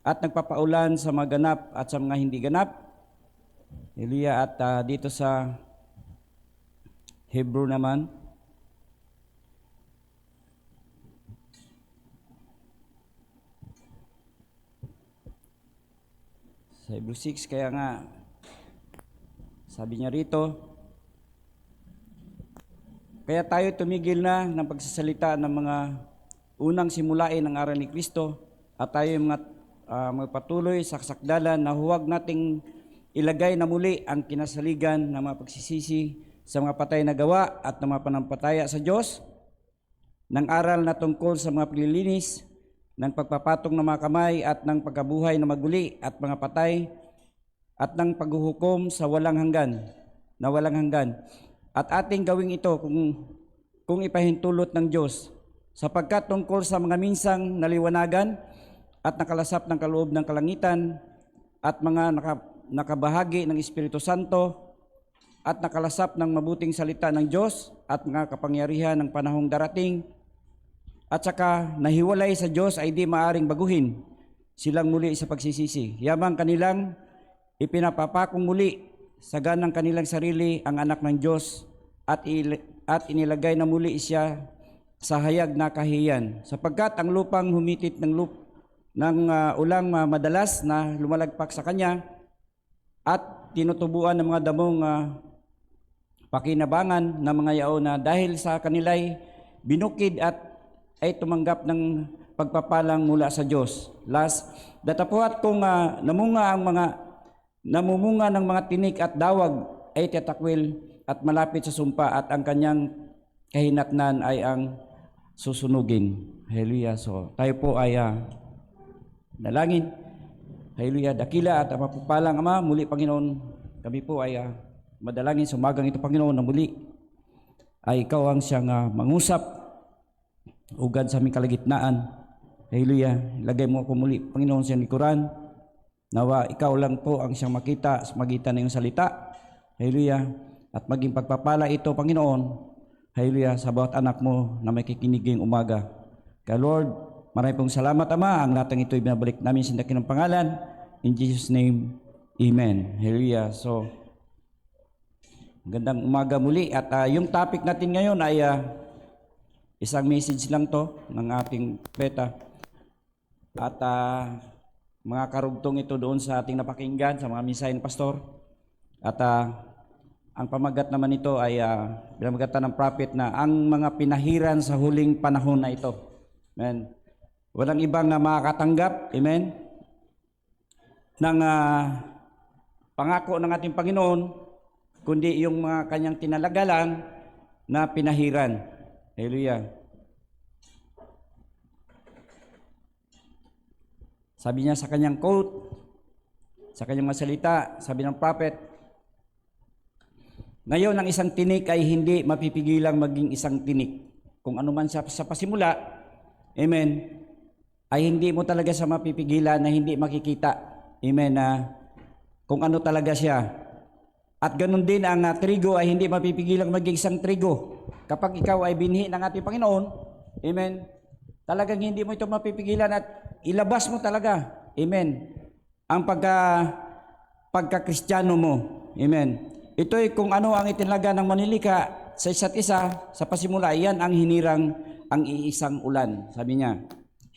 at nagpapaulan sa mga ganap at sa mga hindi ganap. Hallelujah. At dito sa Hebrew naman, sa Hebrew 6, kaya nga sabi niya rito, kaya tayo tumigil na ng pagsasalita ng mga unang simulain ng aral ni Kristo at tayo magpatuloy sa kasakdalan na huwag nating ilagay na muli ang kinasaligan ng mga pagsisisi sa mga patay na gawa at ng mga panampalataya sa Diyos, ng aral na tungkol sa mga paglilinis, ng pagpapatong ng mga kamay at ng pagkabuhay na maguli at mga patay at ng paghuhukom sa walang hanggan. At ating gawing ito kung ipahintulot ng Diyos, sapagkat tungkol sa mga minsang naliwanagan at nakalasap ng kaloob ng kalangitan at mga nakabahagi ng Espiritu Santo at nakalasap ng mabuting salita ng Diyos at mga kapangyarihan ng panahong darating at saka nahiwalay sa Diyos ay di maaring baguhin silang muli sa pagsisisi. Yamang kanilang ipinapapakong muli sa ganang kanilang sarili ang anak ng Diyos at inilagay na muli siya sa hayag na kahiyan, sapagkat ang lupang humitit ng ulang madalas na lumalagpak sa kanya at tinutubuan ng mga damong pakinabangan ng mga yao na dahil sa kanila'y binukid at ay tumanggap ng pagpapalang mula sa Diyos. Datapuat kung namumunga ng mga tinik at dawag ay tatakwil at malapit sa sumpa at ang kanyang kahinatnan ay ang susunugin. Hallelujah. So tayo po ay dalangin. Hallelujah. Dakila at mapupalang Ama, muli Panginoon, kami po ay madalangin sa umagang ito Panginoon na muli ay ikaw ang siyang mangusap ugad sa aming kalagitnaan. Hallelujah. Ilagay mo ako muli Panginoon sa likuran. Nawa ikaw lang po ang siyang makita sa magitan ng iyong salita. Hallelujah. At maging pagpapala ito, Panginoon. Hallelujah. Sa bawat anak mo na may kikiniging umaga. Kaya Lord, maraming pong salamat Ama. Ang lahat ng ito ibinabalik namin sa dakilang pangalan. In Jesus' name, Amen. Hallelujah. So, gandang umaga muli. At yung topic natin ngayon ay isang message lang to ng ating beta. At mga karugtong ito doon sa ating napakinggan sa mga mensahe ng pastor. At ang pamagat naman nito ay pinamagatan ng prophet na ang mga pinahiran sa huling panahon na ito. Amen. Walang ibang makakatanggap, amen, ng pangako ng ating Panginoon, kundi yung mga kanyang tinalagalan na pinahiran. Hallelujah. Sabi niya sa kanyang quote, sa kanyang masalita, sabi ng prophet, ngayon ang isang tinik ay hindi mapipigilang maging isang tinik. Kung ano man sa pasimula, amen, ay hindi mo talaga sa mapipigilan na hindi makikita, amen, na kung ano talaga siya. At ganun din ang trigo ay hindi mapipigilang maging isang trigo. Kapag ikaw ay binhi ng ating Panginoon, amen, talagang hindi mo ito mapipigilan at ilabas mo talaga. Amen. Ang pagka-Kristiyano mo. Amen. Ito ay kung ano ang itinalaga ng manlilika sa isa't isa sa pasimula. Yan ang hinirang ang iisang ulan. Sabi niya,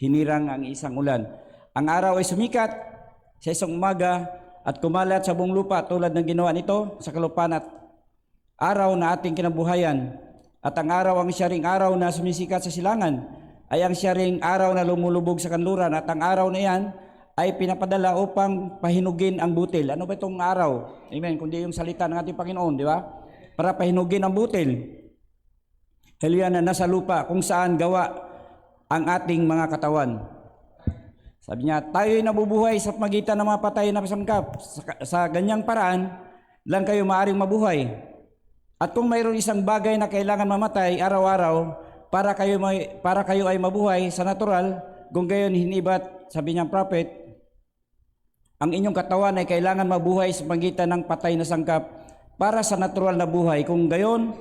hinirang ang isang ulan. Ang araw ay sumikat sa isang umaga at kumalat sa buong lupa tulad ng ginawa nito sa kalupaan at araw na ating kinabuhayan. At ang araw ang siya ring araw na sumisikat sa silangan ay ang siya ring araw na lumulubog sa kanluran at ang araw na yan ay pinapadala upang pahinugin ang butil. Ano ba itong araw? Amen. Kundi yung salita ng ating Panginoon, di ba? Para pahinugin ang butil. Hallelujah, na nasa lupa kung saan gawa ang ating mga katawan. Sabi niya, tayo'y nabubuhay sa pagitan ng mga patay na sangkap. Sa ganyang paraan lang kayo maaring mabuhay. At kung mayroon isang bagay na kailangan mamatay araw-araw, para kayo ay mabuhay sa natural, kung gayon hinibat, sabi niyang prophet, ang inyong katawan ay kailangan mabuhay sa pagitan ng patay na sangkap para sa natural na buhay. Kung gayon,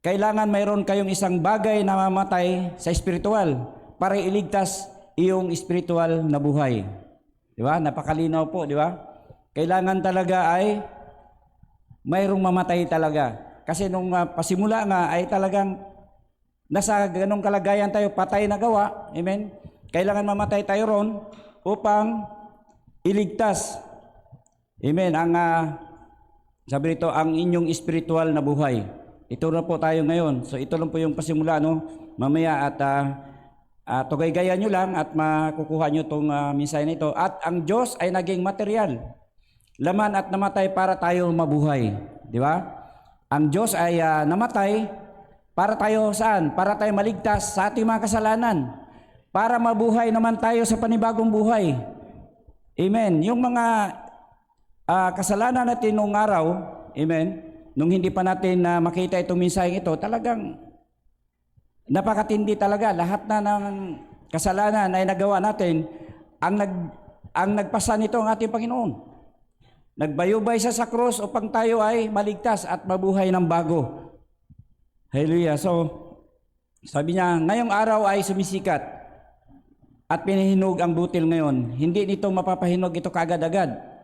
kailangan mayroon kayong isang bagay na mamatay sa espiritual para iligtas iyong espiritual na buhay. Di ba? Napakalinaw po, di ba? Kailangan talaga ay mayroong mamatay talaga. Kasi nung pasimula nga ay talagang nasa ganong kalagayan tayo, patay na gawa. Amen? Kailangan mamatay tayo ron upang iligtas. Amen? Sabi rito, ang inyong spiritual na buhay. Ito na po tayo ngayon. So ito lang po yung pasimula, no? Mamaya at tugay-gaya nyo lang at makukuha nyo itong mensahe na ito. At ang Diyos ay naging material. Laman at namatay para tayo mabuhay. Di ba? Ang Diyos ay namatay para tayo saan? Para tayo maligtas sa ating mga kasalanan. Para mabuhay naman tayo sa panibagong buhay. Amen. Yung mga kasalanan natin noong araw, amen, nung hindi pa natin makita itong mensahe ito, talagang napakatindi talaga. Lahat na ng kasalanan ay nagawa natin, ang nagpasa nito ang ating Panginoon. Nagbayubay siya sa krus upang tayo ay maligtas at mabuhay ng bago. Hallelujah. So, sabi niya, ngayong araw ay sumisikat at pinahinog ang butil ngayon. Hindi nito mapapahinog ito kaagad-agad.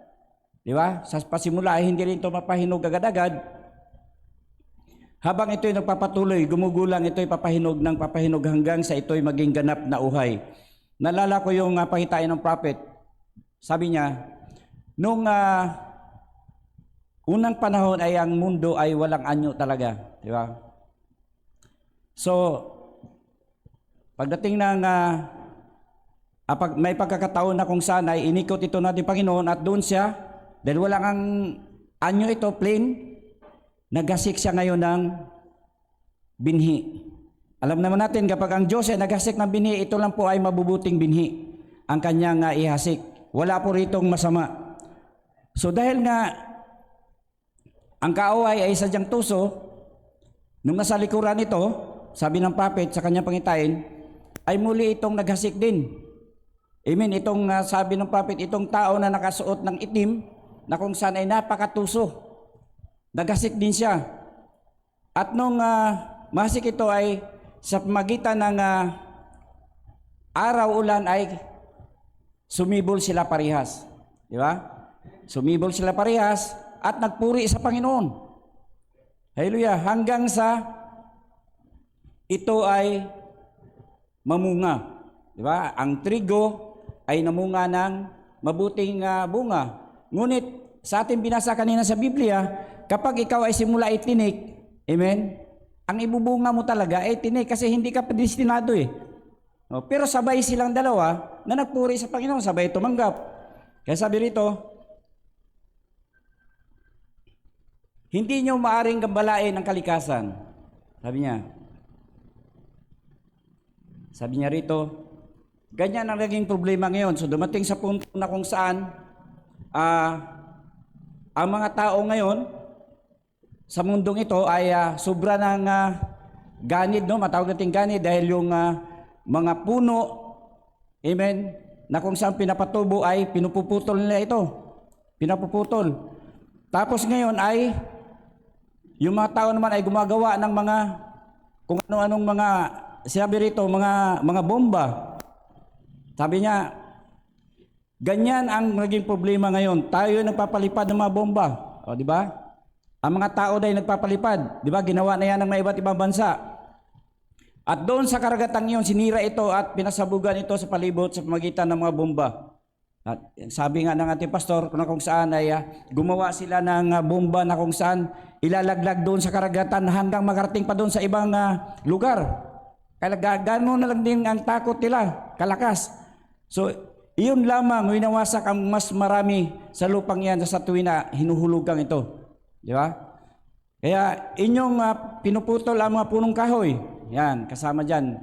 Di ba? Sa pasimula ay hindi rin ito mapahinog agad-agad. Habang ito'y nagpapatuloy, gumugulang ito'y papahinog ng papahinog hanggang sa ito'y maging ganap na uhay. Nalala ko yung pakitain ng prophet. Sabi niya, nung unang panahon ay ang mundo ay walang anyo talaga. Di ba? So, pagdating ng may pagkakataon na kung saan ay inikot ito natin Panginoon at doon siya, dahil walang ang anyo ito, plain, naghasik siya ngayon ng binhi. Alam naman natin kapag ang Diyos ay naghasik ng binhi, ito lang po ay mabubuting binhi ang kanyang ihasik. Wala po ritong masama. So dahil nga ang kaaway ay sadyang tuso, nung nasa likuran ito, sabi ng prophet sa kanyang pangitain, ay muli itong naghasik din. Amen. Itong sabi ng prophet, itong tao na nakasuot ng itim, na kung saan ay napakatuso, naghasik din siya. At nung masik ito ay sa pamagitan ng araw-ulan ay sumibol sila parehas. Di ba? Sumibol sila parehas at nagpuri sa Panginoon. Hallelujah. Hanggang sa ito ay mamunga. Di ba? Ang trigo ay namunga ng mabuting bunga. Ngunit sa ating binasa kanina sa Biblia, kapag ikaw ay simula itinik, amen, ang ibubunga mo talaga ay tinik kasi hindi ka predestinado eh. Pero sabay silang dalawa na nagpuri sa Panginoon, sabay tumanggap. Kaya sabi rito, hindi nyo maaring gambalain ang kalikasan. Sabi niya rito, ganyan ang naging problema ngayon. So dumating sa punto na kung saan ang mga tao ngayon sa mundong ito ay sobra ng ganid, no? Matawag natin ganid dahil yung mga puno, amen, na kung saan pinapatubo ay pinupuputol nila ito. Pinapuputol. Tapos ngayon ay yung mga tao naman ay gumagawa ng mga kung ano-anong mga sinabi rito, mga bomba. Sabi niya, ganyan ang naging problema ngayon. Tayo ay nagpapalipad ng mga bomba. O, di ba? Ang mga tao dahil nagpapalipad. Di ba? Ginawa na yan ng mga iba't ibang bansa. At doon sa karagatan ngayon, sinira ito at pinasabugan ito sa palibot sa pamagitan ng mga bomba. At sabi nga ng ating pastor, kung saan ay gumawa sila ng bomba na kung saan ilalaglag doon sa karagatan hanggang makarating pa doon sa ibang lugar. Kaya gano'n na lang din ang takot nila, kalakas. So, iyon lamang, winawasak ang mas marami sa lupang yan sa tuwin na hinuhulugang ito. Di ba? Kaya inyong pinuputol ang mga punong kahoy. Yan, kasama dyan.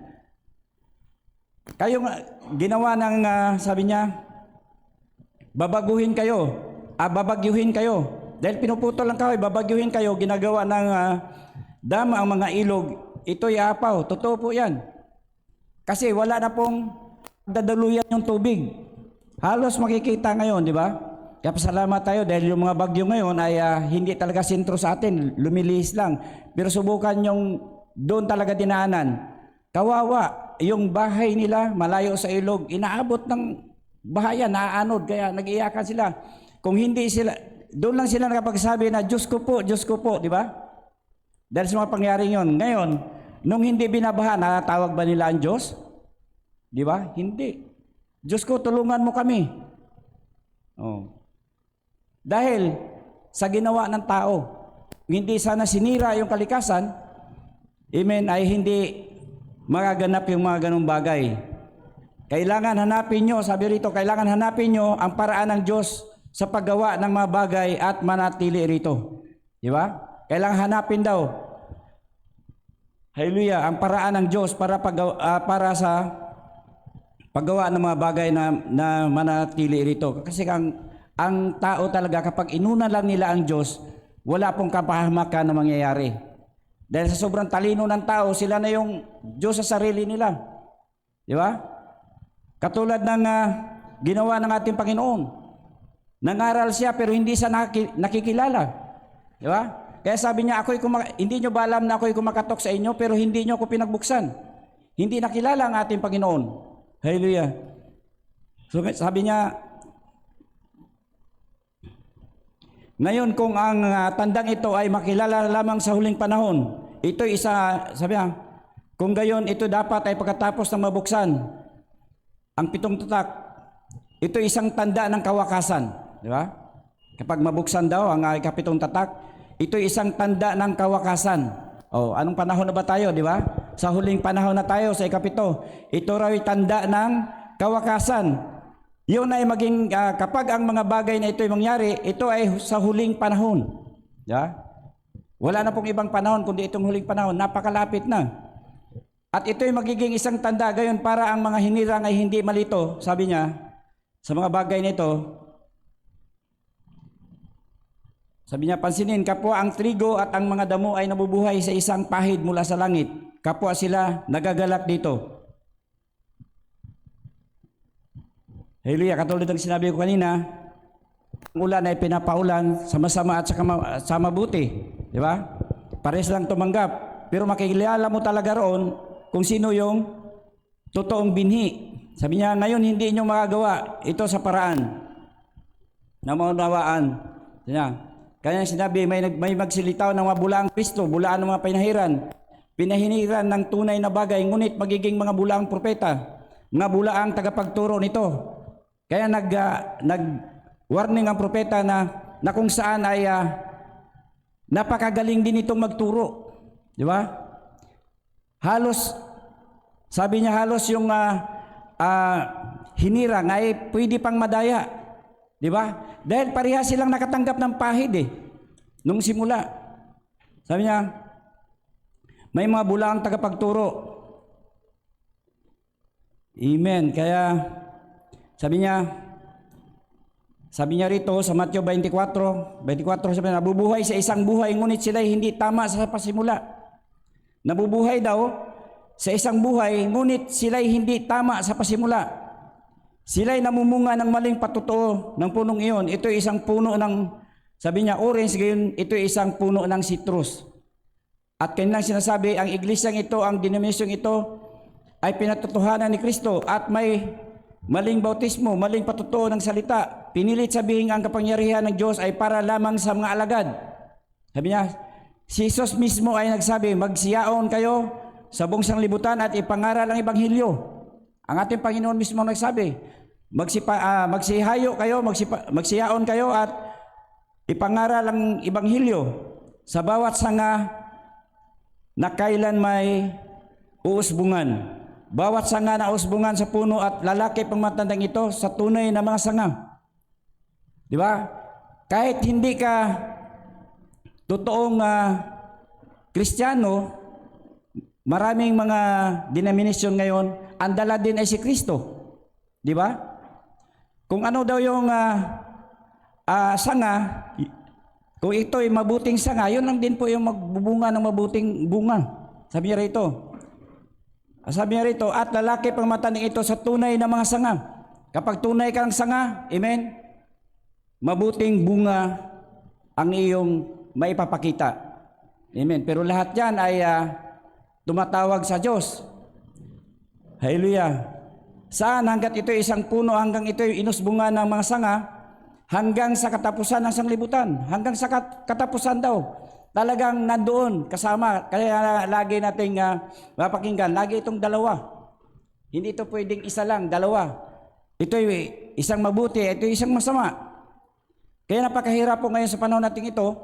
Kayong ginawa ng, sabi niya, babagyuhin kayo. Dahil pinuputol ang kahoy, babagyuhin kayo, ginagawa ng dam ang mga ilog. Ito'y apaw. Totoo po yan. Kasi wala na pong dadaluyan yung tubig. Halos makikita ngayon, di ba? Kaya pasalamat tayo dahil yung mga bagyo ngayon ay hindi talaga sentro sa atin, lumilihis lang. Pero subukan yung doon talaga dinaanan. Kawawa, yung bahay nila malayo sa ilog, inaabot ng Bahaya, naaanod, kaya nag-iyakan sila. Kung hindi sila, doon lang sila nakapagsabi na, Diyos ko po, di ba? Dahil sa mga pangyaring yon. Ngayon, nung hindi binabaha, natawag ba nila ang Diyos? Di ba? Hindi. Diyos ko, tulungan mo kami. Oh. Dahil sa ginawa ng tao, hindi sana sinira yung kalikasan, amen, ay hindi magaganap yung mga ganong bagay. Kailangan hanapin nyo, sabi rito, kailangan hanapin nyo ang paraan ng Diyos sa paggawa ng mga bagay at manatili rito. Di ba? Kailangan hanapin daw, hallelujah, ang paraan ng Diyos para sa paggawa ng mga bagay na manatili rito. Kasi ang tao talaga, kapag inuna lang nila ang Diyos, wala pong kapahamakan na mangyayari. Dahil sa sobrang talino ng tao, sila na yung Diyos sa sarili nila. Di ba? Katulad ng ginawa ng ating Panginoon. Nangaral siya pero hindi siya nakikilala. Di ba? Kaya sabi niya, hindi nyo ba alam na ako'y kumakatok sa inyo pero hindi nyo ako pinagbuksan. Hindi nakilala ang ating Panginoon. Hallelujah. So sabi niya, ngayon kung ang tandang ito ay makilala lamang sa huling panahon, ito sabi niya, kung gayon ito dapat ay pagkatapos ng mabuksan ang 7 tatak, ito isang tanda ng kawakasan. Di ba? Kapag mabuksan daw ang 7 tatak, ito isang tanda ng kawakasan. Oh, anong panahon na ba tayo, di ba? Sa huling panahon na tayo, sa 7. Ito raw ay tanda ng kawakasan. Yun ay maging, kapag ang mga bagay na ito ay mangyari, ito ay sa huling panahon. Di ba? Wala na pong ibang panahon kundi itong huling panahon. Napakalapit na. At ito'y magiging isang tanda gayon para ang mga hinirang ay hindi malito, sabi niya, sa mga bagay nito. Sabi niya, pansinin, kapwa ang trigo at ang mga damo ay nabubuhay sa isang pahid mula sa langit. Kapwa sila nagagalak dito. Hallelujah, katulad ng sinabi ko kanina, ang ulan ay pinapaulan sa masama at sa mabuti. Di ba? Pares lang tumanggap. Pero makikilala mo talaga roon kung sino yung totoong binhi. Sabi niya, ngayon hindi nyo magagawa ito sa paraan na maunawaan. Kaya sinabi, may magsilitaw ng mga bulaang Kristo, bulaan ng mga pinahiniran ng tunay na bagay, ngunit magiging mga bulaang propeta, mga bulaang tagapagturo nito. Kaya nag-warning ang propeta na kung saan ay napakagaling din itong magturo. Di ba? Halos, sabi niya halos yung hinirang ay pwede pang madaya. Di ba? Dahil pareha silang nakatanggap ng pahid nung simula. Sabi niya, may mga bulaang tagapagturo. Amen. Kaya, sabi niya rito sa Matthew 24, sabi niya, nabubuhay sa isang buhay, ngunit sila hindi tama sa pasimula. Nabubuhay daw sa isang buhay, ngunit sila'y hindi tama sa pasimula. Sila'y namumunga ng maling patutuo ng punong iyon. Ito ay isang puno ng, sabi niya, orange, gayon ito ay isang puno ng citrus. At kanilang sinasabi, ang iglesyang ito, ang denominasyong ito, ay pinatotohanan ni Kristo at may maling bautismo, maling patutuo ng salita. Pinilit sabihin ang kapangyarihan ng Diyos ay para lamang sa mga alagad. Sabi niya, si Jesus mismo ay nagsabi, magsiyaon kayo sa buong sanglibutan at ipangaral ang Ebanghelyo. Ang ating Panginoon mismo nagsabi, magsihayo kayo, magsiyaon kayo at ipangaral ang Ebanghelyo sa bawat sanga na kailan may uusbungan. Bawat sanga na uusbungan sa puno at lalaki pang matandang ito sa tunay na mga sanga. Di ba? Kahit hindi ka totoong Kristiyano, maraming mga denomination ngayon, ang dala din ay si Kristo. Di ba? Kung ano daw yung sanga, kung ito'y mabuting sanga, yun lang din po yung magbubunga ng mabuting bunga. Sabi niya rito, at lalaki pang matandang ito sa tunay na mga sanga. Kapag tunay kang sanga, amen, mabuting bunga ang iyong maipapakita. Amen. Pero lahat yan ay tumatawag sa Diyos. Hallelujah. Saan? Hanggat ito isang puno, hanggang ito inusbungan ng mga sanga, hanggang sa katapusan ng sanglibutan. Hanggang sa katapusan daw. Talagang nandoon kasama. Kaya lagi nating mapakinggan, lagi itong dalawa. Hindi ito pwedeng isa lang, dalawa. Ito isang mabuti, ito isang masama. Kaya napakahirap po ngayon sa panahon natin ito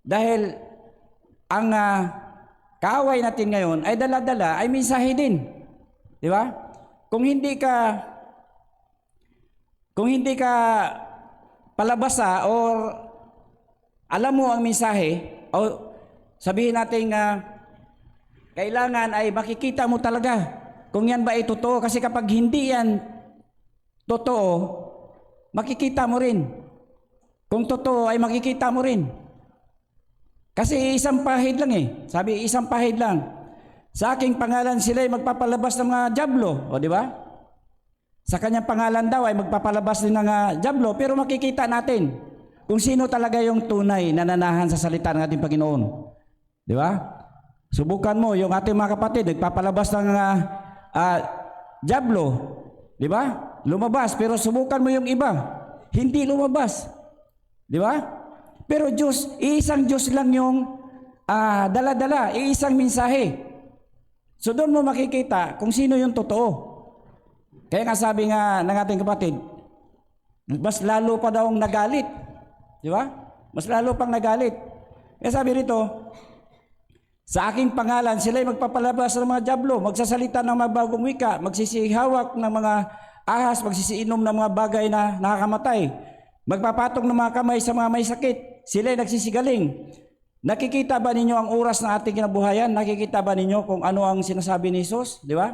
dahil ang kaaway natin ngayon ay dala-dala, ay mensahe din. Di ba? Kung hindi ka palabasa or alam mo ang mensahe, o sabihin natin kailangan ay makikita mo talaga kung yan ba ay totoo. Kasi kapag hindi yan totoo, makikita mo rin. Kung totoo ay makikita mo rin. Kasi isang pahid lang eh. Sabi, isang pahid lang. Sa aking pangalan sila ay magpapalabas ng mga dyablo. O di ba? Sa kanyang pangalan daw ay magpapalabas din ng dyablo. Pero makikita natin kung sino talaga yung tunay na nananahan sa salita ng ating Panginoon. Di ba? Subukan mo yung ating mga kapatid, nagpapalabas ng dyablo. Di ba? Lumabas. Pero subukan mo yung iba. Hindi lumabas. Di ba? Pero Diyos, iisang Diyos lang yung dala-dala, iisang mensahe. So doon mo makikita kung sino yung totoo. Kaya nga sabi nga ng ating kapatid, mas lalo pa daw nagalit. Di ba? Mas lalo pang nagalit. Kaya sabi rito, sa aking pangalan, sila'y magpapalabas ng mga dyablo, magsasalita ng mga bagong wika, magsisihawak ng mga ahas, magsisiinom ng mga bagay na nakakamatay, magpapatong ng mga kamay sa mga may sakit, sila'y nagsisigaling. Nakikita ba ninyo ang oras ng ating kinabuhayan? Nakikita ba ninyo kung ano ang sinasabi ni Jesus? Di ba?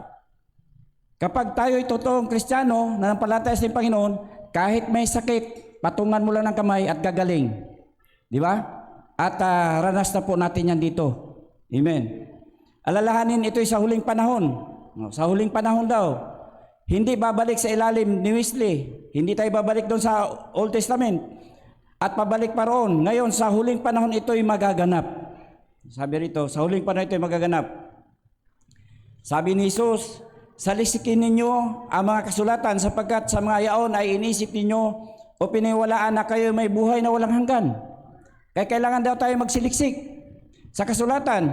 Kapag tayo'y totoong Kristiyano, nanampalataya sa Panginoon, kahit may sakit, patungan mo lang ng kamay at gagaling. Di ba? At ranas na po natin yan dito. Amen. Alalahanin ito'y sa huling panahon. Sa huling panahon daw. Hindi babalik sa ilalim ni Wesley. Hindi tayo babalik doon sa Old Testament. At pabalik pa roon. Ngayon, sa huling panahon ito'y magaganap. Sabi rito, sa huling panahon ito'y magaganap. Sabi ni Jesus, salisikin ninyo ang mga kasulatan sapagkat sa mga yaon ay inisip ninyo o piniwalaan na kayo may buhay na walang hanggan. Kaya kailangan daw tayo magsiliksik sa kasulatan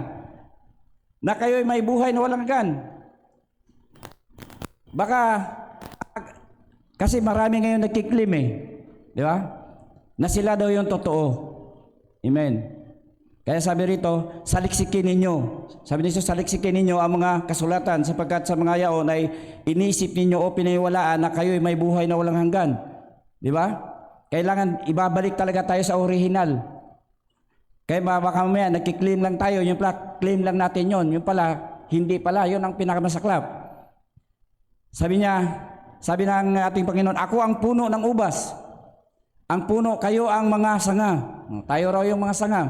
na kayo may buhay na walang hanggan. Baka, kasi marami ngayon nagkiklim eh. Di ba? Na sila daw yung totoo. Amen. Kaya sabi rito, saliksikin ninyo. Sabi ni Jesus, saliksikin ninyo ang mga kasulatan sapagkat sa mga yaon ay inisip ninyo o piniwalaan na kayo may buhay na walang hanggan. Di ba? Kailangan ibabalik talaga tayo sa original. Kaya baka mamaya nagkiklaim lang tayo, yung pala, claim lang natin yon, yung pala, hindi pala, yun ang pinakamasaklap. Sabi niya, sabi ng ating Panginoon, ako ang puno ng ubas. Ang puno, kayo ang mga sanga. Tayo raw yung mga sanga.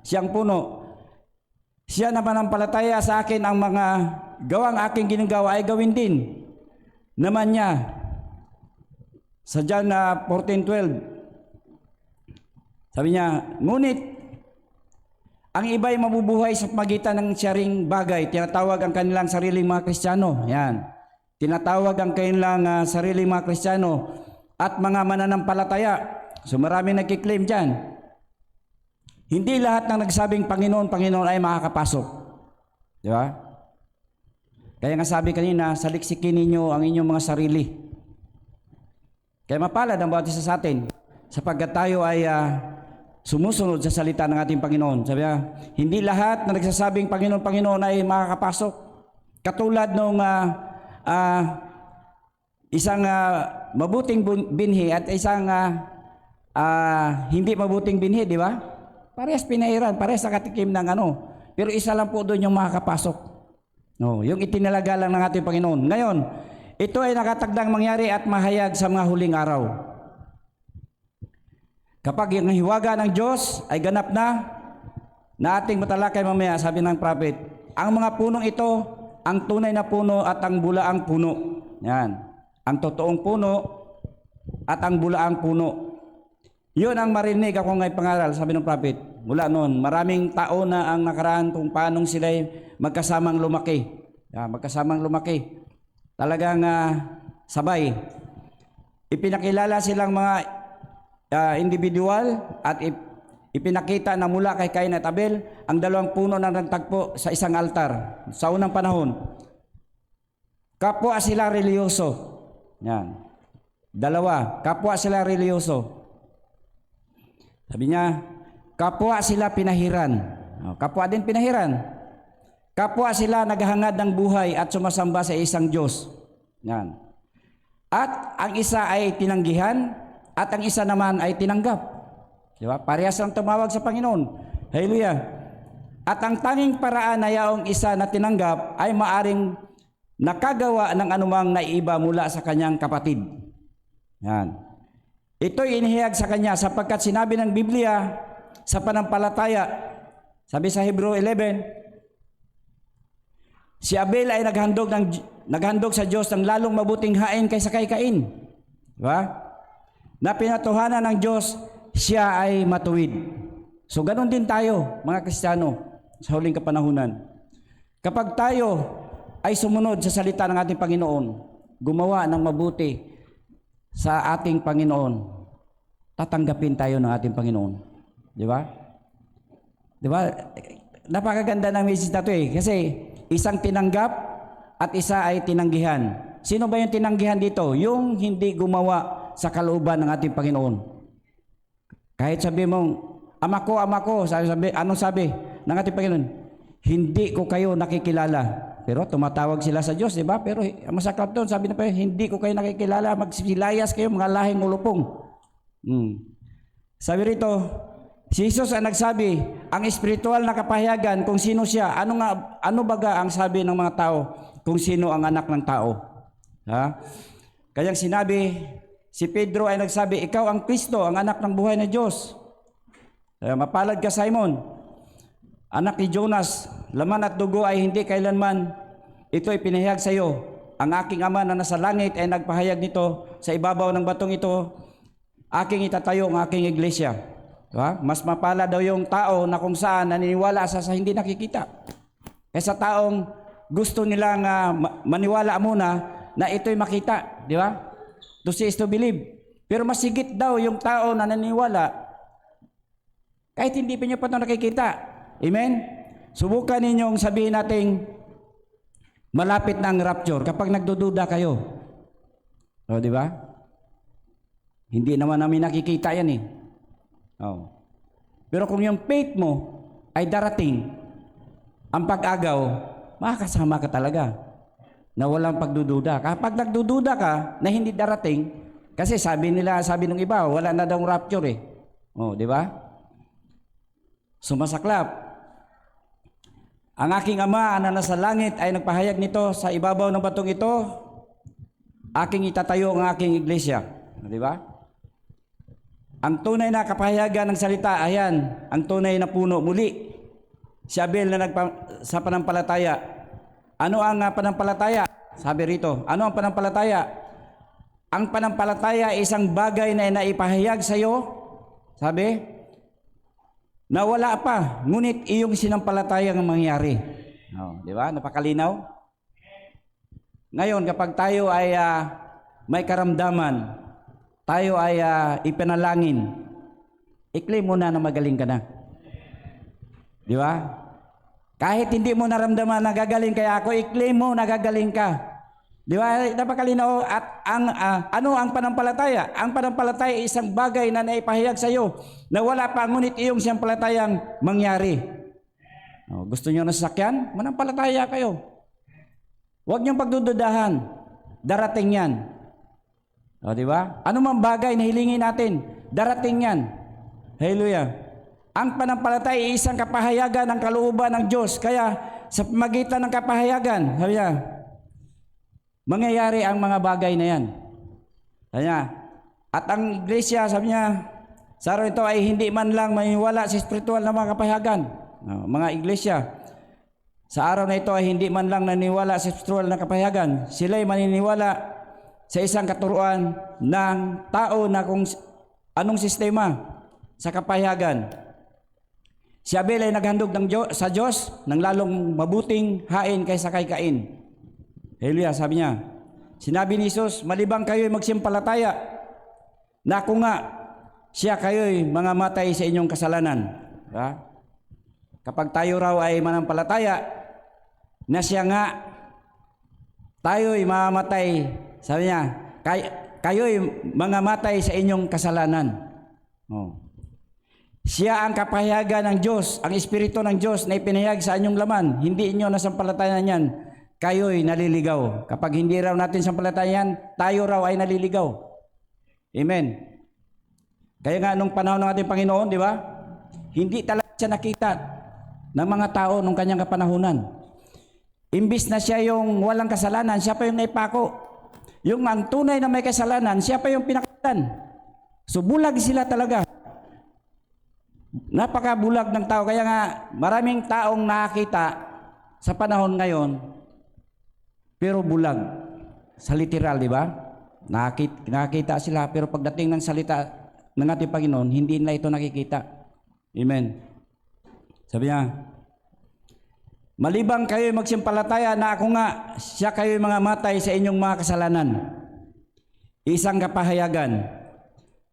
Siyang puno. Siya na manampalataya sa akin ang mga gawang aking ginagawa ay gawin din naman niya. Sa John 14:12. Sabi niya, ngunit ang iba'y mabubuhay sa pagitan ng siyaring bagay. Tinatawag ang kanilang sariling mga Kristiyano. Yan. Tinatawag ang kanilang sariling mga Kristiyano at mga mananampalataya. So marami nagkiklaim dyan. Hindi lahat ng nagsabing Panginoon, Panginoon ay makakapasok. Di ba? Kaya nga sabi kanina, saliksikin ninyo ang inyong mga sarili. Kaya mapalad ang bawat isa sa atin sapagkat tayo ay sumusunod sa salita ng ating Panginoon. Sabi niya, hindi lahat na nagsasabing Panginoon, Panginoon ay makakapasok. Katulad nung isang mabuting binhi at isang hindi mabuting binhi, di ba? Parehas pinairan, parehas nakatikim ng ano. Pero isa lang po doon yung makakapasok. No, yung itinalaga lang ng ating Panginoon. Ngayon, ito ay nakatagdang mangyari at mahayag sa mga huling araw. Kapag yung hiwaga ng Diyos ay ganap na ating matalakay mamaya, sabi ng prophet, ang mga punong ito, ang tunay na puno at ang bulaang puno. Yan. Ang totoong puno at ang bulaang puno. Yun ang marinig ako ngayong pangaral, sabi ng prophet. Mula noon, maraming tao na ang nakaraan kung paanong sila'y magkasamang lumaki. Yan, magkasamang lumaki. Talagang sabay. Ipinakilala silang mga individual at ipinakita na mula kay Cain at Abel ang dalawang puno na nagtagpo sa isang altar sa unang panahon. Kapwa sila reliyoso. Yan. Dalawa, kapwa sila reliyoso. Sabi niya, kapwa sila pinahiran. Kapwa din pinahiran. Kapwa sila naghahangad ng buhay at sumasamba sa isang Diyos. Yan. At ang isa ay tinanggihan at ang isa naman ay tinanggap. Di ba? Parehas lang tumawag sa Panginoon. Hallelujah. At ang tanging paraan na yaong isa na tinanggap ay maaring nakagawa ng anumang naiiba mula sa kanyang kapatid. Yan. Ito'y inihayag sa kanya sapagkat sinabi ng Biblia sa panampalataya. Sabi sa Hebrew 11, si Abel ay naghandog sa Diyos ng lalong mabuting hain kaysa kay Cain. Diba? Na pinatuhanan ng Diyos, siya ay matuwid. So ganun din tayo, mga Kristiyano, sa huling kapanahunan. Kapag tayo ay sumunod sa salita ng ating Panginoon, gumawa ng mabuti sa ating Panginoon, tatanggapin tayo ng ating Panginoon. Di ba? Di ba? Napakaganda ng message na ito eh. Kasi isang tinanggap at isa ay tinanggihan. Sino ba yung tinanggihan dito? Yung hindi gumawa sa kalooban ng ating Panginoon. Kahit sabi mong, ama ko, anong sabi ng ating Panginoon? Hindi ko kayo nakikilala. Pero tumatawag sila sa Diyos, di ba? Pero masaklap doon, sabi na pa, hindi ko kayo nakikilala, magsilayas kayo, mga lahing ulupong. Sabi rito, si Jesus ang nagsabi, ang espiritual na kapahayagan kung sino siya, ano baga ang sabi ng mga tao kung sino ang anak ng tao? Ha? Kayang sinabi, si Pedro ay nagsabi, ikaw ang Kristo, ang anak ng buhay na Diyos. Mapalad ka, Simon. Anak ni Jonas, laman at dugo ay hindi kailanman ito'y pinahayag sa iyo. Ang aking ama na nasa langit ay nagpahayag nito sa ibabaw ng batong ito. Aking itatayo ang aking iglesia. Diba? Mas mapala daw yung tao na kung saan naniniwala sa hindi nakikita. Kaysa taong gusto nilang maniwala muna na ito'y makita. Di ba? To see is to believe. Pero mas higit daw yung tao na naniniwala kahit hindi pa niya pa ito nakikita. Amen? Subukan ninyong sabihin nating malapit na ang rapture kapag nagdududa kayo. O, di ba? Hindi naman namin nakikita yan eh. Oh. Pero kung yung faith mo ay darating, ang pag-agaw, makakasama ka talaga na walang pagdududa. Kapag nagdududa ka na hindi darating, kasi sabi ng iba, wala na daw rapture eh. Oh, di ba? Sumasaklap. Ang aking ama na nasa langit ay nagpahayag nito sa ibabaw ng batong ito, aking itatayo ang aking iglesia. Di ba? Ang tunay na kapahayagan ng salita, ayan, ang tunay na puno muli. Si Abel na sa panampalataya. Ano ang panampalataya? Sabi rito, ano ang panampalataya? Ang panampalataya ay isang bagay na naipahayag sa iyo, sabi, na wala pa, ngunit iyong sinampalataya ang mangyari. Oh, di ba? Napakalinaw? Ngayon, kapag tayo ay may karamdaman, tayo ay ipanalangin, i-claim mo na magaling ka na. Di ba? Kahit hindi mo naramdaman na gagaling kaya ako, i-claim mo na gagaling ka. Di ba? Napakalinaw. At ano ang panampalataya? Ang panampalataya ay isang bagay na naipahayag sa iyo na wala pa, ngunit iyong sinampalatayang mangyari. Oh, gusto niyo na sasakyan? Manampalataya kayo. Huwag niyong pagdududahan. Darating yan. O, di ba? Ano mang bagay na hilingin natin, darating yan. Hallelujah. Ang panampalataya ay isang kapahayagan ng kalooban ng Diyos. Kaya sa magitan ng kapahayagan, sabi niya, mangyayari ang mga bagay na yan. Sabi niya, at ang iglesia, sabi niya, sa araw ito ay hindi man lang maniwala sa spiritual na mga kapahayagan. Mga iglesia, sa araw na ito ay hindi man lang naniniwala sa spiritual na kapahayagan. Sila ay maniniwala sa isang katuruan ng tao na kung anong sistema sa kapahayagan. Si Abel ay naghandog sa Diyos ng lalong mabuting hain kaysa kay Cain. Hallelujah, sabi niya. Sinabi ni Jesus, malibang kayo'y magsimpalataya na ako nga, siya kayo'y mga matay sa inyong kasalanan. Diba? Kapag tayo raw ay manampalataya na siya nga, tayo'y mamamatay, sabi niya, kayo'y mga matay sa inyong kasalanan. Oh. Siya ang kapahayagan ng Diyos, ang Espiritu ng Diyos na ipinahayag sa inyong laman. Hindi inyo nasampalatayan yan, kayo'y naliligaw. Kapag hindi raw natin sampalatayan, tayo raw ay naliligaw. Amen. Kaya nga nung panahon ng ating Panginoon, di ba? Hindi talaga siya nakita ng mga tao nung kanyang kapanahunan. Imbis na siya yung walang kasalanan, siya pa yung naipako. Yung ang tunay na may kasalanan, siya pa yung pinakalan. So bulag sila talaga. Napakabulag ng tao. Kaya nga maraming taong nakakita sa panahon ngayon, pero bulag. Sa literal, di ba? Nakakita sila, pero pagdating ng salita ng ating Panginoon, hindi nila ito nakikita. Amen. Sabi niya, malibang kayo magsimpalataya na ako nga, siya kayo mga matay sa inyong mga kasalanan. Isang kapahayagan.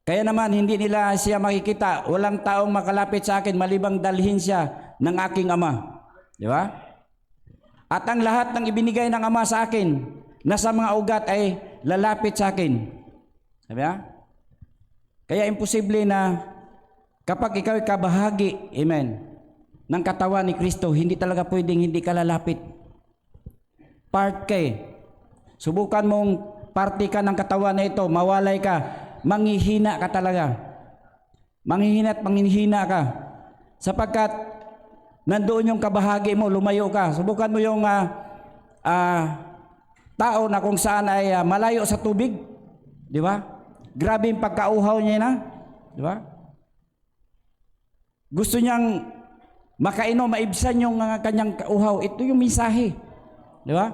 Kaya naman hindi nila siya makikita. Walang taong makalapit sa akin malibang dalhin siya ng aking Ama. Di ba? At ang lahat ng ibinigay ng Ama sa akin na sa mga ugat ay lalapit sa akin. Sabi ba? Kaya imposible na kapag ikaw ay kabahagi, amen, ng katawan ni Kristo, hindi talaga pwedeng hindi ka lalapit. Part ka eh. Subukan mong parte ka ng katawan na ito, mawalay ka, manghihina ka talaga. Manghihina at manghihina ka. Sapagkat nandoon yung kabahagi mo, lumayo ka. Subukan mo yung tao na kung saan ay malayo sa tubig. Di ba? Grabe yung pagkauhaw niya na. Di ba? Gusto niyang makainom, maibsan yung kanyang kauhaw. Ito yung mensahe. Di ba?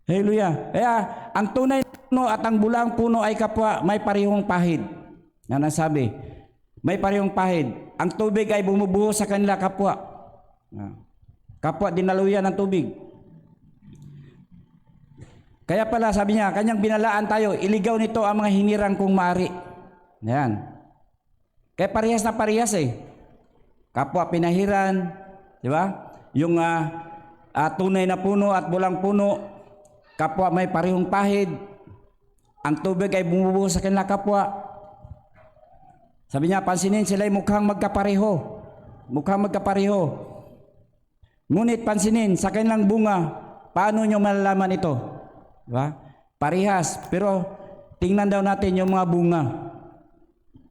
Hallelujah. Kaya ang tunay na puno at ang bulang puno ay kapwa may parehong pahid. Na nasabi, may parehong pahid. Ang tubig ay bumubuhos sa kanila kapwa. Kapwa dinaluyan ng tubig. Kaya pala sabi niya, kanyang binalaan tayo, iligaw nito ang mga hinirang kung maaari. Yan. Kaya parehas na parehas eh. Kapwa pinahiran, di ba? Yung tunay na puno at bulang puno, kapwa may parehong pahid. Ang tubig ay bumubuhos sa kanila kapwa. Sabi niya, pansinin sila'y mukhang magkapareho. Mukhang magkapareho. Ngunit pansinin, sa kanilang bunga, paano nyo malalaman ito? Diba? Parehas. Pero tingnan daw natin yung mga bunga.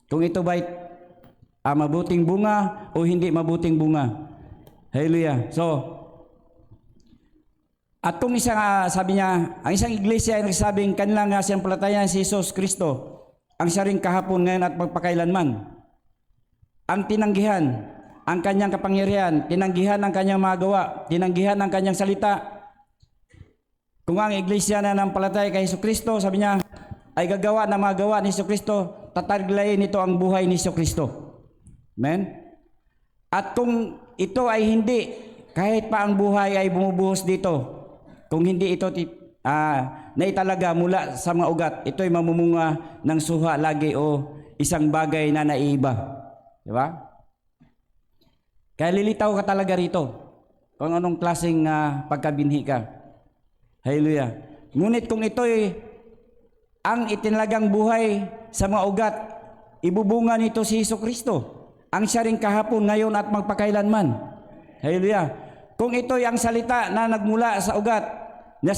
Kung ito ba'y mabuting bunga o hindi mabuting bunga. Hallelujah. So, at kung isang, sabi niya, ang isang iglesia ay nagsabing kanilang sampalatayan si Jesus Kristo, ang siya rin kahapon, ngayon at magpakailanman. Ang tinanggihan, ang kanyang kapangyarihan, tinanggihan ang kanyang mga gawa, tinanggihan ang kanyang salita. Kung ang iglesia na nampalataya kay Hesus Kristo, sabi niya, ay gagawa ng mga gawa ni Hesus Kristo, tataglayin nito ang buhay ni Hesus Kristo. Amen? At kung ito ay hindi, kahit pa ang buhay ay bumubuhos dito, kung hindi ito naitalaga mula sa mga ugat, ito ay mamumunga ng suha lagi o isang bagay na naiiba. Di ba? Kaya lilitaw ka talaga rito kung anong klaseng pagkabinhi ka. Hallelujah. Ngunit kung ito'y ang itinalagang buhay sa mga ugat, ibubunga nito si Hesus Kristo, ang siya rin kahapon, ngayon at magpakailanman. Hallelujah. Kung ito'y ang salita na nagmula sa ugat, na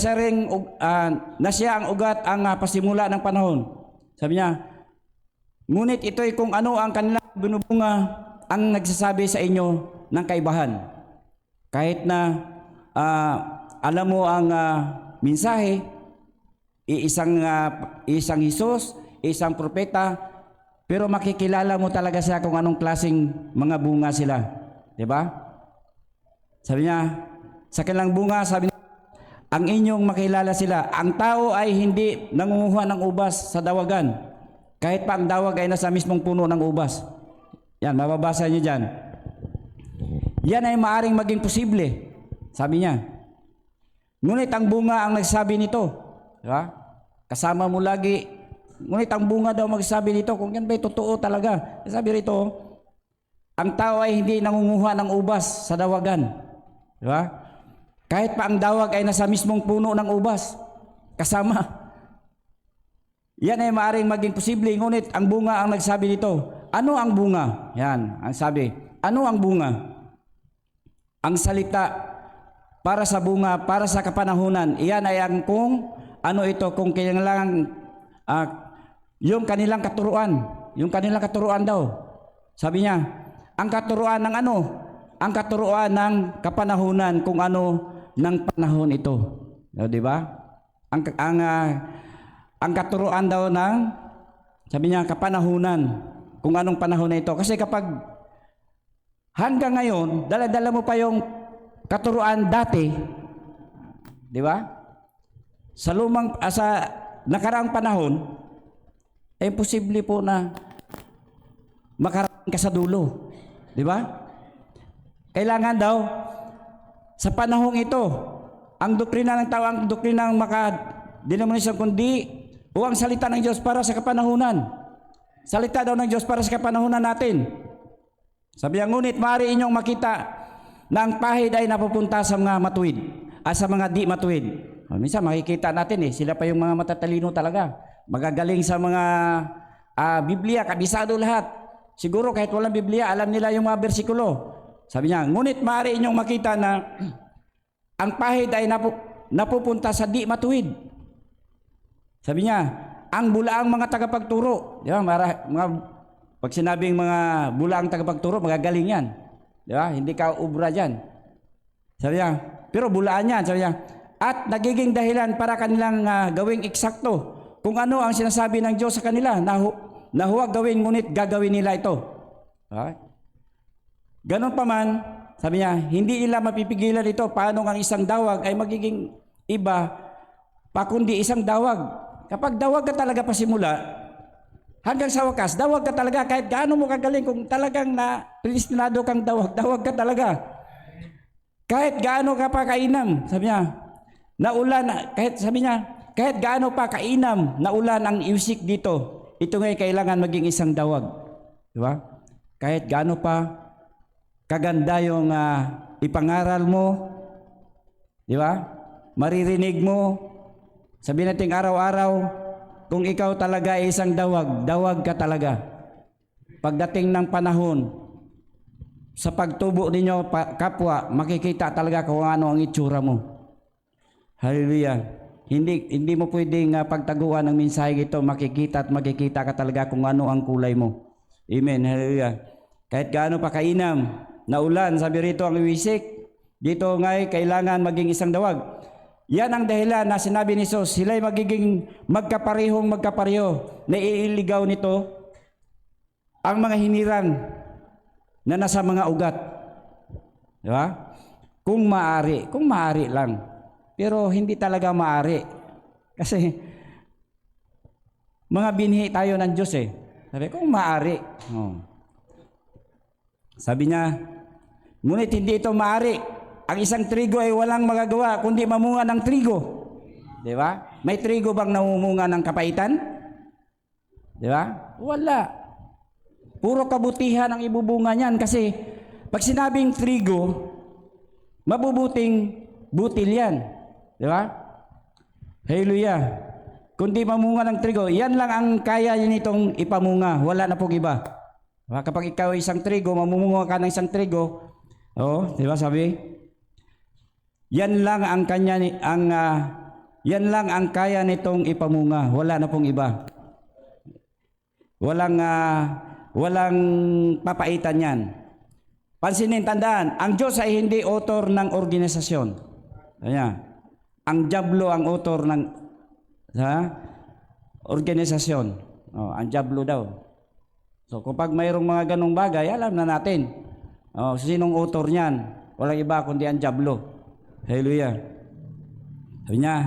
siya ang ugat ang pasimula ng panahon. Sabi niya, ngunit ito'y kung ano ang kanilang binubunga ang nagsasabi sa inyo ng kaibahan. Kahit na alam mo ang mensahe, isang Hesus, isang propeta, pero makikilala mo talaga siya kung anong klaseng mga bunga sila. Diba? Sabi niya, sa kanilang bunga, sabi niya, ang inyong makilala sila. Ang tao ay hindi nangunguha ng ubas sa dawagan. Kahit pa ang dawag ay nasa mismong puno ng ubas. Yan, mababasa niyo dyan. Yan ay maaring maging posible. Sabi niya. Ngunit ang bunga ang nagsabi nito. Di ba? Kasama mo lagi. Ngunit ang bunga daw magsabi dito, kung yan ba'y totoo talaga. Sabi rito, ang tao ay hindi nangunguha ng ubas sa dawagan. Di ba? Kahit pa ang dawag ay nasa mismong puno ng ubas. Kasama. Yan ay maaaring maging posible. Ngunit ang bunga ang nagsabi dito. Ano ang bunga? Yan, ang sabi. Ano ang bunga? Ang salita para sa bunga, para sa kapanahunan. Iyan ay ang kung ano ito, kung kailangan yung kanilang katuruan. Yung kanilang katuruan daw. Sabi niya, ang katuruan ng ano? Ang katuruan ng kapanahunan, kung ano ng panahon ito. Di ba? Ang katuruan daw ng, sabi niya, kapanahunan, kung anong panahon na ito. Kasi kapag hanggang ngayon, dala-dala mo pa yung katuruan dati, di ba? Sa nakaraang panahon, ay imposible po na makarating ka sa dulo. Di ba? Kailangan daw, sa panahong ito, ang doktrina ng tao, ang doktrina ng denominasyon, kundi o ang salita ng Diyos para sa kapanahunan. Salita daw ng Diyos para sa kapanahunan natin. Sabi niya, ngunit maaari inyong makita na ang pahid ay napupunta sa mga matuwid, sa mga di matuwid. Minsan makikita natin sila pa yung mga matatalino talaga. Magagaling sa mga Biblia, kabisado lahat. Siguro kahit walang Biblia, alam nila yung mga bersikulo. Sabi niya, ngunit maaari inyong makita na ang pahid ay napupunta sa di matuwid. Sabi niya, ang bulaang mga tagapagturo. Di ba? Pag sinabing mga bulaang tagapagturo, magagaling yan. Di ba? Hindi ka ubra dyan. Sabi niya, pero bulaan yan. Sabi niya, at nagiging dahilan para kanilang gawing eksakto kung ano ang sinasabi ng Diyos sa kanila na huwag gawin, ngunit gagawin nila ito. Okay? Ganon pa man, sabi niya, hindi nila mapipigilan ito paano ang isang dawag ay magiging iba pa kundi isang dawag. Kapag dawag ka talaga pasimula, hanggang sa wakas, dawag ka talaga kahit gaano mo kagaling. Kung talagang predestinado kang dawag ka talaga. Kahit gaano ka pa kainam, sabi niya, kahit gaano pa kainam na ulan ang iusik dito, ito ngay kailangan maging isang dawag. Di ba? Kahit gaano pa kaganda yung ipangaral mo, di ba? Maririnig mo, sabi natin araw-araw, kung ikaw talaga ay isang dawag ka talaga. Pagdating ng panahon, sa pagtubo ninyo kapwa, makikita talaga kung ano ang itsura mo. Hallelujah. Hindi mo pwedeng pagtaguan ng mensahe ito, makikita ka talaga kung ano ang kulay mo. Amen. Hallelujah. Kahit gaano pa kainam na ulan, sabi rito ang iwisik, dito ngay kailangan maging isang dawag. Yan ang dahilan na sinabi ni Jesus, sila'y magiging magkapareho na iiligaw nito ang mga hinirang na nasa mga ugat. Di ba? Kung maaari lang. Pero hindi talaga maaari. Kasi mga binhi tayo ng Diyos Sabi, kung maaari. Sabi niya, ngunit hindi ito maaari. Ang isang trigo ay walang magagawa kundi mamunga ng trigo. Di ba? May trigo bang namumunga ng kapaitan? Di ba? Wala. Puro kabutihan ang ibubunga niyan kasi pag sinabing trigo, mabubuting butil yan. Di ba? Hallelujah. Kundi mamunga ng trigo, yan lang ang kaya nitong ipamunga. Wala na pong iba. Diba? Kapag ikaw ay isang trigo, mamumunga ka ng isang trigo, di ba sabi? Yan lang ang kaya nitong ipamunga. Wala na pong iba. Walang papaitan yan. Pansinin, tandaan, ang Diyos ay hindi author ng organisasyon. Ayan. Ang diablo ang author ng organisasyon. Ang diablo daw. So kapag mayroong mga ganong bagay, alam na natin. Sinong author niyan? Walang iba kundi ang diablo. Hallelujah. Sabi niya,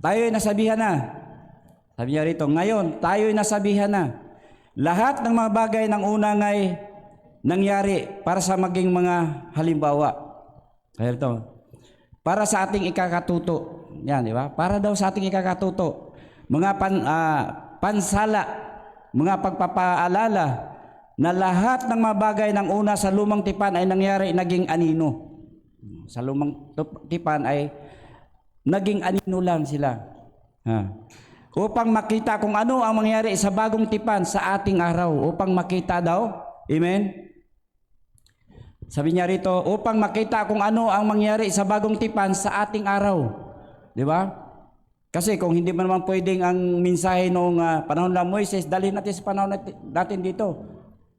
tayo'y nasabihan na. Sabi niya rito, ngayon, tayo'y nasabihan na. Lahat ng mga bagay ng unang ay nangyari para sa maging mga halimbawa. Kaya ito, para sa ating ikakatuto. Yan, di ba? Para daw sa ating ikakatuto. Mga pansala, mga pagpapaalala na lahat ng mga bagay ng una sa lumang tipan ay nangyari naging anino. Sa lumang tipan ay naging anino lang sila. Upang makita kung ano ang mangyari sa bagong tipan sa ating araw. Upang makita daw. Amen? Sabi niya rito, upang makita kung ano ang mangyari sa bagong tipan sa ating araw. Di ba? Kasi kung hindi man naman pwedeng ang mensahe noong panahon ng Moises, dalhin natin sa panahon natin dito.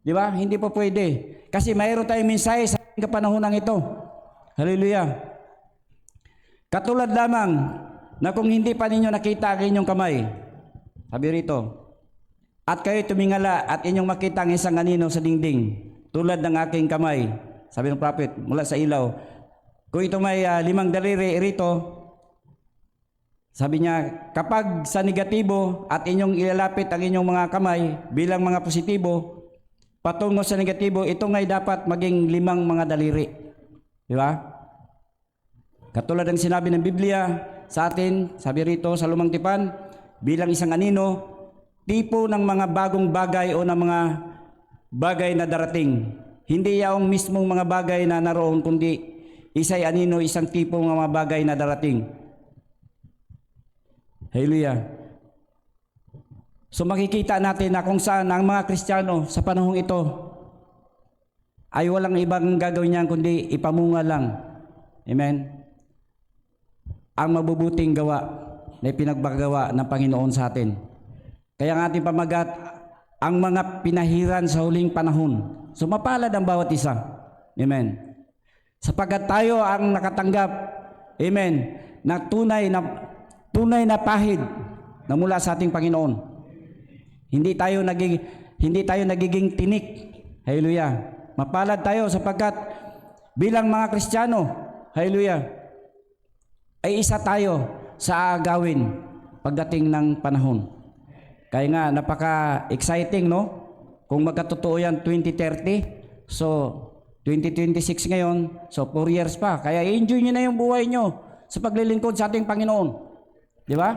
Di ba? Hindi po pwede. Kasi mayroon tayong mensahe sa kapanahonan ito. Hallelujah. Katulad lamang na kung hindi pa ninyo nakita ang inyong kamay. Sabi rito, at kayo tumingala at inyong makita ang isang anino sa dingding, tulad ng aking kamay. Sabi ng prophet, mula sa ilaw. Kung ito may 5 daliri rito, sabi niya, kapag sa negatibo at inyong ilalapit ang inyong mga kamay bilang mga positibo, patungo sa negatibo, ito ngay dapat maging 5 mga daliri. Di ba? Katulad ng sinabi ng Biblia sa atin, sabi rito sa lumang tipan, bilang isang anino, tipo ng mga bagong bagay o ng mga bagay na darating. Hindi yaong mismong mga bagay na naroon, kundi isa'y anino, isang tipo ng mga bagay na darating. Hallelujah. So makikita natin na kung saan ang mga Kristiyano sa panahong ito ay walang ibang gagawin niyan kundi ipamunga lang. Amen. Ang mabubuting gawa na ipinagbagawa ng Panginoon sa atin. Kaya ang ating pamagat, ang mga pinahiran sa huling panahon. So mapalad ang bawat isa. Amen. Sapagkat tayo ang nakatanggap, amen, na tunay na pahid na mula sa ating Panginoon. Hindi tayo nagiging tinik. Hallelujah. Mapalad tayo sapagkat bilang mga Kristiyano, hallelujah, ay isa tayo sa agawin pagdating ng panahon. Kaya nga, napaka-exciting, no? Kung magkatotoo yan, 2030. So, 2026 ngayon. So, 4 years pa. Kaya enjoy nyo na yung buhay nyo sa paglilingkod sa ating Panginoon. Di ba?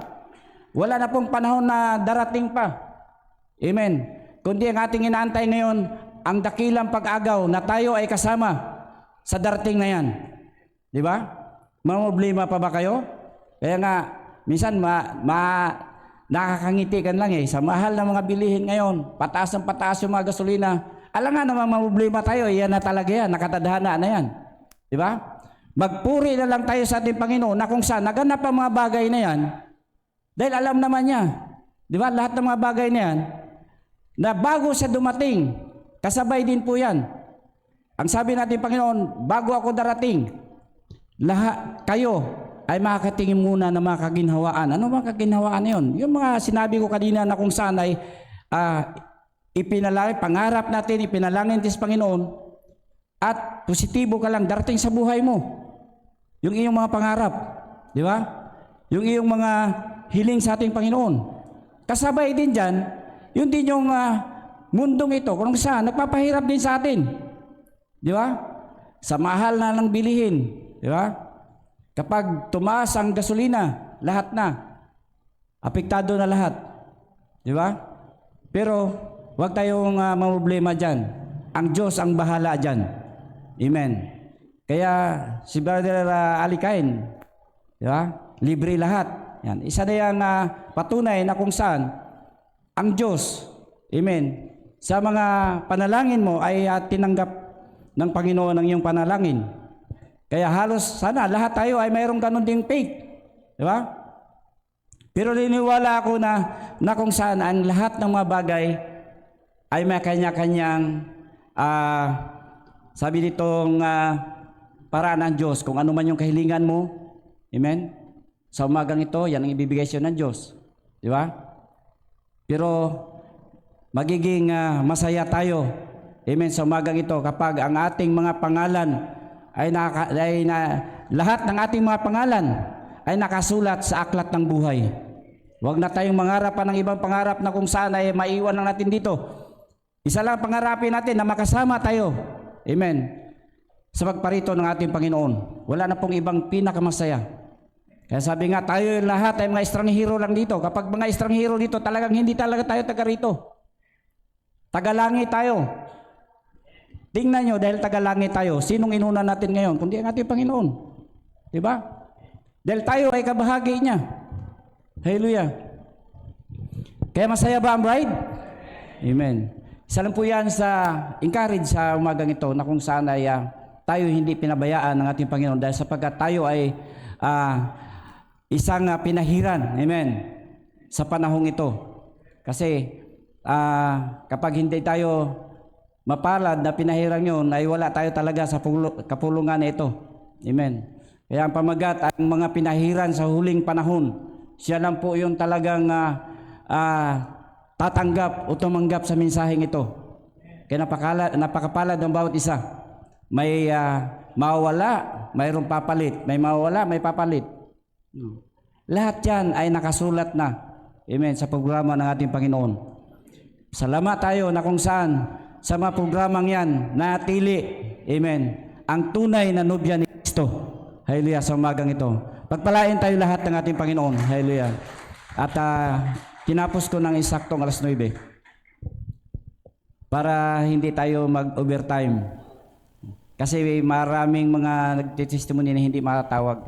Wala na pong panahon na darating pa. Amen. Kundi ang ating inaantay ngayon, ang dakilang pag-agaw na tayo ay kasama sa darating na yan. Di ba? Mamroblema pa ba kayo? Kaya nga, minsan nakakangiti kan lang sa mahal na mga bilihin ngayon, pataas yung mga gasolina. Alam nga naman problema tayo, yan na talaga yan, nakatadhana na yan. Di ba? Magpuri na lang tayo sa ating Panginoon na kung saan naganap ang mga bagay na yan, dahil alam naman niya, di ba, lahat ng mga bagay na yan, na bago siya dumating, kasabay din po yan. Ang sabi natin Panginoon, bago ako darating, lahat kayo ay makakatingin muna ng mga kaginhawaan. Ano mga kaginhawaan na yun? Yung mga sinabi ko kanina na kung saan ay ipinalangin, pangarap natin, ipinalangin sa Panginoon at positibo ka lang darating sa buhay mo. Yung iyong mga pangarap. Di ba? Yung iyong mga hiling sa ating Panginoon. Kasabay din dyan, yun din yung mundong ito, kung saan nagpapahirap din sa atin. Di ba? Sa mahal na ng bilihin. Di ba? Kapag tumaas ang gasolina, lahat na. Apektado na lahat. Di ba? Pero, huwag tayong mamroblema dyan. Ang Diyos ang bahala dyan. Amen. Kaya, si Brother Alikain, di ba? Libre lahat. Yan. Isa na yung patunay na kung saan ang Diyos, amen, sa mga panalangin mo ay tinanggap ng Panginoon ang iyong panalangin. Kaya halos sana lahat tayo ay mayroong ganun ding faith. Di ba? Pero niniwala ako na kung saan ang lahat ng mga bagay ay may kanya-kanyang sabi nitong paraan ng Diyos. Kung ano man yung kahilingan mo, amen? Sa umagang ito, yan ang ibibigay siya ng Diyos. Di ba? Pero magiging masaya tayo, amen, sa umagang ito kapag ang ating mga pangalan lahat ng ating mga pangalan ay nakasulat sa aklat ng buhay. Huwag na tayong mangarap pa ng ibang pangarap na kung saan ay maiwan lang natin dito. Isa lang pangarapin natin na makasama tayo. Amen. Sa pagparito ng ating Panginoon. Wala na pong ibang pinakamasaya. Kaya sabi nga, tayo lahat ay mga estranghero lang dito. Kapag mga estranghero dito, talagang hindi talaga tayo taga rito. Tagalangit tayo. Tingnan nyo, dahil tagalangit tayo, sinong inuna natin ngayon? Kundi ang ating Panginoon. Diba? Dahil tayo ay kabahagi niya. Hallelujah. Kaya masaya ba ang bride? Amen. Isa lang po yan sa encourage sa umagang ito na kung saan ay tayo hindi pinabayaan ng ating Panginoon dahil sapagkat tayo ay isang pinahiran. Amen. Sa panahong ito. Kasi kapag hindi tayo mapalad na pinahirang yun, ay wala tayo talaga sa kapulungan na ito. Amen. Kaya ang pamagat, ang mga pinahiran sa huling panahon, siya lang po yung talagang tatanggap o tumanggap sa mensaheng ito. Kaya napakapalad ng bawat isa. May mawala, mayroong papalit. May mawala, may papalit. Lahat yan ay nakasulat na. Amen. Sa programa ng ating Panginoon. Salamat tayo na kung saan sa mga programang yan natili. Amen. Ang tunay na nobya ni Kristo. Hallelujah. Sa umagang ito. Pagpalain tayo lahat ng ating Panginoon. Hallelujah. At tinapos ko ng isaktong 9:00 para hindi tayo mag-overtime. Kasi maraming mga nagtitestimony na hindi matatawag.